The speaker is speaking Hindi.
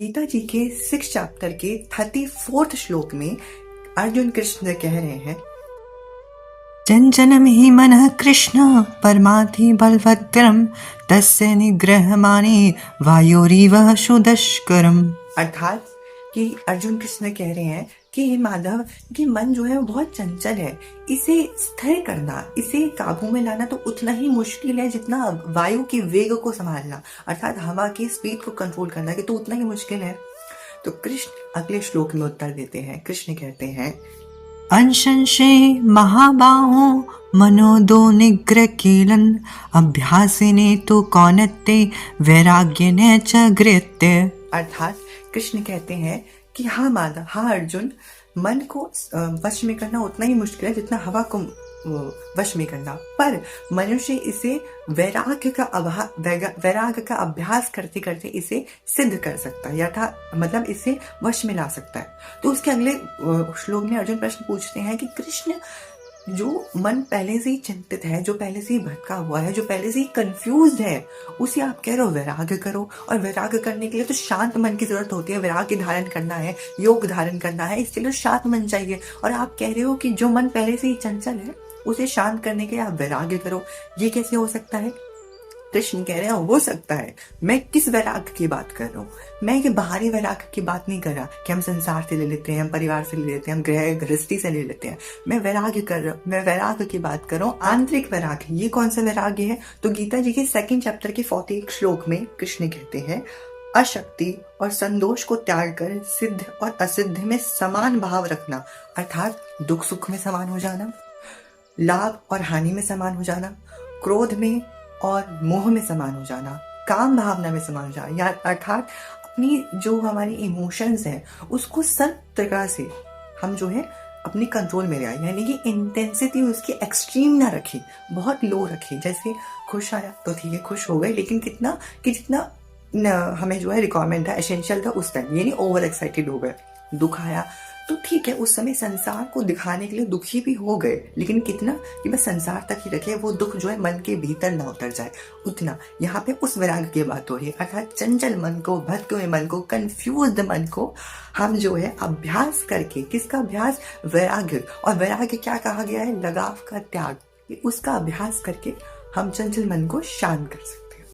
गीता जी के 6 चैप्टर के 34th श्लोक में अर्जुन कृष्ण कह रहे हैं, चंचलम हि मनः कृष्ण परमार्थि बलवत्तरम तस्य निग्रहमाने वायोरिव सुदुष्करम। अर्थात कि अर्जुन कृष्ण कह रहे हैं कि हे माधव, कि मन जो है वो बहुत चंचल है, इसे स्थिर करना, इसे काबू में लाना तो उतना ही मुश्किल है जितना वायु की वेग को संभालना, अर्थात हवा की स्पीड को कंट्रोल करना कि तो उतना ही मुश्किल है। तो कृष्ण अगले श्लोक में उत्तर देते हैं। कृष्ण कहते हैं, अंशंशे महाबाहो मनोदो निग्रह कीलन अभ्यासिने तो कौनते वैराग्यने च गृह्य। अर्थात कृष्ण कहते हैं कि हाँ माधव, हाँ अर्जुन, मन को वश में करना उतना ही मुश्किल है जितना हवा को वश में करना, पर मनुष्य इसे वैराग्य का अभ्यास करते करते इसे सिद्ध कर सकता है, अर्थात मतलब इसे वश में ला सकता है। तो उसके अगले श्लोक में अर्जुन प्रश्न पूछते हैं कि कृष्ण, जो मन पहले से ही चिंतित है, जो पहले से ही भटका हुआ है, जो पहले से ही कंफ्यूज है, उसे आप कह रहे हो वैराग्य करो, और वैराग्य करने के लिए तो शांत मन की जरूरत होती है। वैराग्य धारण करना है, योग धारण करना है, इसके लिए शांत मन चाहिए, और आप कह रहे हो कि जो मन पहले से ही चंचल है उसे शांत करने के लिए आप वैराग्य करो। ये कैसे हो सकता है? कृष्ण कह रहे हैं हो सकता है। मैं किस वैराग्य की बात कर रहा हूँ? मैं ये बाहरी वैराग्य की बात नहीं कर रहा कि हम संसार से ले लेते हैं, हम परिवार से ले लेते हैं, हम गृहस्थी से ले लेते हैं। मैं वैराग्य कर रहा हूँ, मैं वैराग्य की बात कर रहा हूँ, आंतरिक वैराग्य। ये कौन सा वैराग्य है? तो गीता जी के 2nd चैप्टर के 41 श्लोक में कृष्ण कहते हैं, अशक्ति और संतोष को त्याग कर सिद्ध और असिद्ध में समान भाव रखना, अर्थात दुख सुख में समान हो जाना, लाभ और हानि में समान हो जाना, क्रोध में और मोह में समान हो जाना, काम भावना में समान हो जाना, या अर्थात अपनी जो हमारी इमोशंस हैं उसको सब प्रकार से हम जो है अपनी कंट्रोल में ले आए, यानी कि इंटेंसिटी उसकी एक्सट्रीम ना रखी, बहुत लो रखी। जैसे खुश आया तो ठीक है, खुश हो गए, लेकिन कितना कि जितना हमें जो है रिक्वायरमेंट था, एसेंशियल था उस टाइम, यानी ओवर एक्साइटेड हो गए। दुख आया तो ठीक है, उस समय संसार को दिखाने के लिए दुखी भी हो गए, लेकिन कितना कि बस संसार तक ही रखे, वो दुख जो है मन के भीतर ना उतर जाए, उतना। यहाँ पे उस वैराग्य की बात हो रही है, अर्थात चंचल मन को, भटके हुए मन को, कंफ्यूज्ड मन को हम जो है अभ्यास करके, किसका अभ्यास? वैराग्य। और वैराग्य क्या कहा गया है? लगाव का त्याग। उसका अभ्यास करके हम चंचल मन को शांत कर सकते।